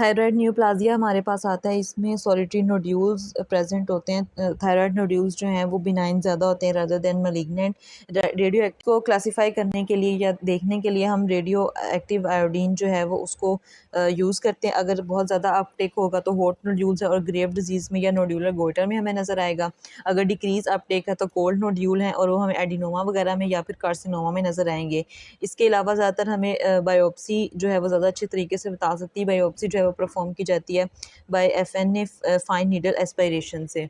Thyroid न्यूप्लाज़िया हमारे पास आता है, इसमें सॉलिटरी नोड्यूल्स प्रेजेंट होते हैं। थायराइड नोड्यूल्स जो हैं वो बिनाइन ज़्यादा होते हैं rather than malignant. Radio active को क्लासिफाई करने के लिए या देखने के लिए हम रेडियो एक्टिव आयोडीन जो है वो उसको यूज़ करते हैं। अगर बहुत ज़्यादा अपटेक होगा तो हॉट नोड्यूल्स है और ग्रेव डिजीज़ में या नोड्यूलर गोइटर में हमें नज़र आएगा। अगर डिक्रीज़ अपटेक है तो कोल्ड नोड्यूल हैं और वो हमें एडिनोमा वगैरह में या फिर कार्सिनोमा में नज़र आएंगे। इसके अलावा ज़्यादातर हमें बायोप्सी जो है वो ज़्यादा अच्छे तरीके से बता सकती है। बायोप्सी जो है वो परफॉर्म की जाती है बाय एफएनए फाइन नीडल एस्पायरेशन से।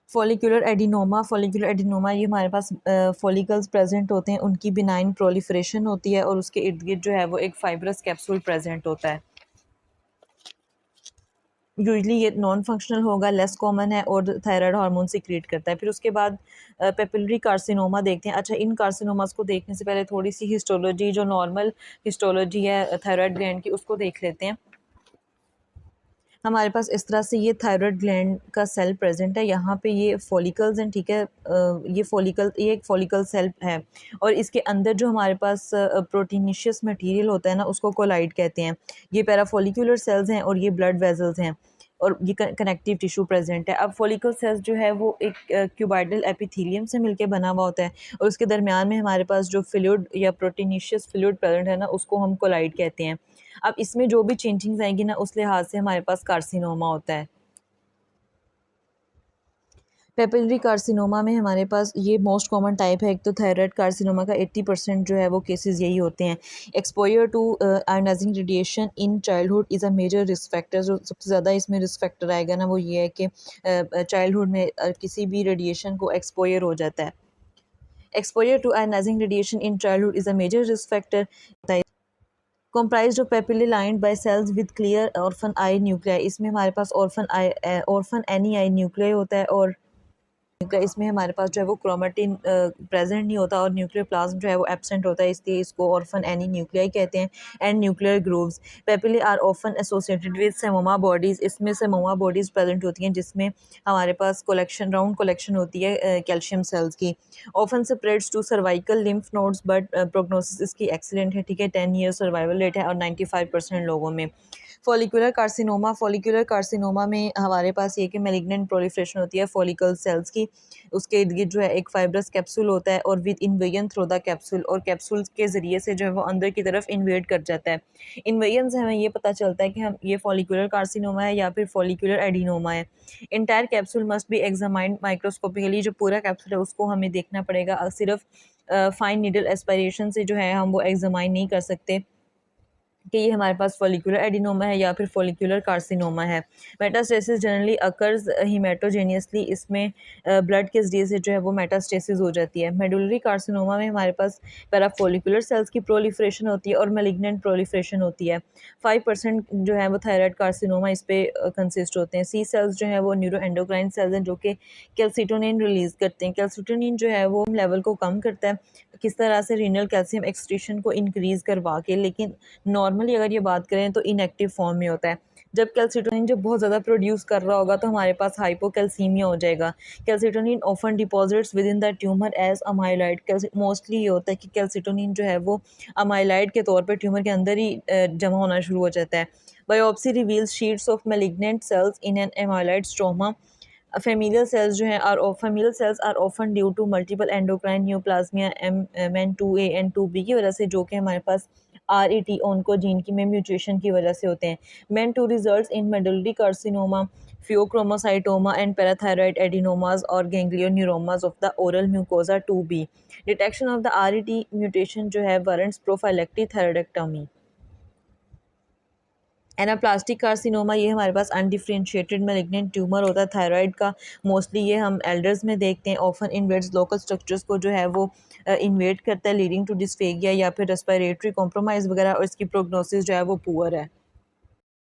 फॉलिकुलर एडिनोमा ये हमारे पास फॉलिकल्स प्रेजेंट होते हैं, उनकी बिनाइन प्रोलिफरेशन होती है और उसके इर्द गिर्द जो है वो एक फाइब्रस कैप्सूल प्रेजेंट होता है। यूजली ये नॉन फंक्शनल होगा, लेस कॉमन है और थायराइड हार्मोन सीक्रेट करता है। फिर उसके बाद पेपिलरी कार्सिनोमा देखते हैं। अच्छा, इन कार्सिनोमास को देखने से पहले थोड़ी सी हिस्टोलॉजी, जो नॉर्मल हिस्टोलॉजी है थायराइड ग्लैंड की, उसको देख लेते हैं। हमारे पास इस तरह से ये थायराइड ग्लैंड का सेल प्रेजेंट है। यहाँ पे ये फॉलिकल्स हैं, ठीक है। ये एक फॉलिकल सेल है और इसके अंदर जो हमारे पास प्रोटीनिशियस मटेरियल होता है ना, उसको कोलाइड कहते हैं। ये पैराफॉलिकुलर सेल्स हैं और ये ब्लड वेजल्स हैं और ये कनेक्टिव टिश्यू प्रेजेंट है। अब फॉलिकल सेल्स जो है वो एक क्यूबाइडल एपिथेलियम से मिलकर बना हुआ होता है और उसके दरमियान में हमारे पास जो फ्लूइड या प्रोटीनिशियस फ्लूइड प्रेजेंट है ना, उसको हम कोलाइड कहते हैं। अब इसमें जो भी चेंजिंग्स आएंगी ना, उस लिहाज से हमारे पास कार्सिनोमा होता है। पेपिलरी कार्सिनोमा में हमारे पास ये मोस्ट कॉमन टाइप है। एक तो थायराइड कार्सिनोमा का 80% जो है वो केसेस यही होते हैं। Exposure to ionising radiation in childhood is a major risk factor. जो सबसे ज़्यादा इसमें रिस्क फैक्टर आएगा ना, वो ये है कि चाइल्डहुड में किसी भी रेडिएशन को एक्सपोजर हो जाता है। Exposure to ionising radiation in childhood is a major risk factor. comprised of papillae lined by cells with clear orphan eye nuclei। इसमें हमारे पास orphan any eye nuclei होता है और इसमें हमारे पास जो है वो क्रोमेटिन प्रेजेंट नहीं होता और न्यूक्लियर प्लाज्म जो है वो एब्सेंट होता है, इसलिए इसको ऑर्फन एनी न्यूक्लियाई कहते हैं। And nuclear grooves papillae are often associated with psammoma bodies. इसमें सेमोमा बॉडीज़ प्रेजेंट होती हैं जिसमें हमारे पास राउंड कलेक्शन होती है कैल्शियम सेल्स की। Often spreads to cervical lymph nodes but prognosis इसकी एक्सीलेंट है, ठीक है। 10 ईयर सर्वाइवल रेट है और 95% लोगों में। फॉलिकुलर कार्सिनोमा में हमारे पास ये कि मैलिग्नेंट प्रोलिफरेशन होती है फॉलिकल सेल्स की। उसके इर्द गिर्द जो है एक फाइब्रस कैप्सूल होता है और with invasion through the capsule, और कैप्सूल के ज़रिए से जो है वो अंदर की तरफ इन्वेड कर जाता है। इन्वेजन से हमें ये पता चलता है कि हम ये फॉलिकुलर कार्सिनोमा है या फिर फॉलिकुलर एडिनोमा है। Entire capsule must be examined microscopically. जो पूरा कैप्सूल है उसको हमें देखना पड़ेगा, सिर्फ फाइन नीडल एस्पायरेशन से जो है हम वो एग्जामाइन नहीं कर सकते कि ये हमारे पास फॉलिकुलर एडिनोमा है या फिर फॉलिकुलर कार्सिनोमा है। Metastasis generally occurs hematogenously. इसमें ब्लड के जरिए से जो है वो मेटास्टेसिस हो जाती है। मेडुलरी कार्सिनोमा में हमारे पास पैराफोलिकुलर सेल्स की प्रोलिफरेशन होती है और मेलिग्नेंट प्रोलिफरेशन होती है। 5% जो है वो थायराइड कार्सिनोमा इस पे कंसिस्ट होते हैं। सी सेल्स जो है वो न्यूरो एंडोक्राइन सेल्स हैं जो कि कैल्सिटोनिन रिलीज़ करते हैं। कैल्सिटोनिन जो है वो लेवल को कम करता है, किस तरह से रीनल कैल्शियम एक्सक्रीशन को इंक्रीज़ करवा के, लेकिन नॉर्मली अगर ये बात करें तो इनएक्टिव फॉर्म में होता है। जब कैल्सिटोनिन जब बहुत ज़्यादा प्रोड्यूस कर रहा होगा तो हमारे पास हाइपोकैल्सीमिया हो जाएगा। Calcitonin often deposits within the tumour as amyloid. Mostly ये होता है कि कैल्सिटोनिन जो है वो अमाइलाइड के तौर पर ट्यूमर के अंदर ही जमा होना शुरू हो जाता है। Biopsy reveals sheets of malignant cells in an amyloid stroma. Familial cells are often due to multiple endocrine neoplasia MN2A and 2B की वजह से, जो कि हमारे पास RET ओन्कोजीन की में म्यूटेशन की वजह से होते हैं। MEN2 results in medullary carcinoma, pheochromocytoma and parathyroid adenomas और ganglioneuromas of the oral mucosa 2B। Detection of the RET mutation जो है warrants prophylactic thyroidectomy. Anaplastic carcinoma ये हमारे पास अनडिफ्रेंशिएटेड मैलिग्नेंट ट्यूमर होता है थायराइड का। मोस्टली ये हम एल्डर्स में देखते हैं। ऑफन इन्वेड्स लोकल स्ट्रक्चर्स को जो है वो इन्वेड करता है, लीडिंग टू डिस्फेगिया या फिर रेस्पिरेटरी कॉम्प्रोमाइज़ वगैरह, और इसकी प्रोग्नोसिस जो है वो पुअर है।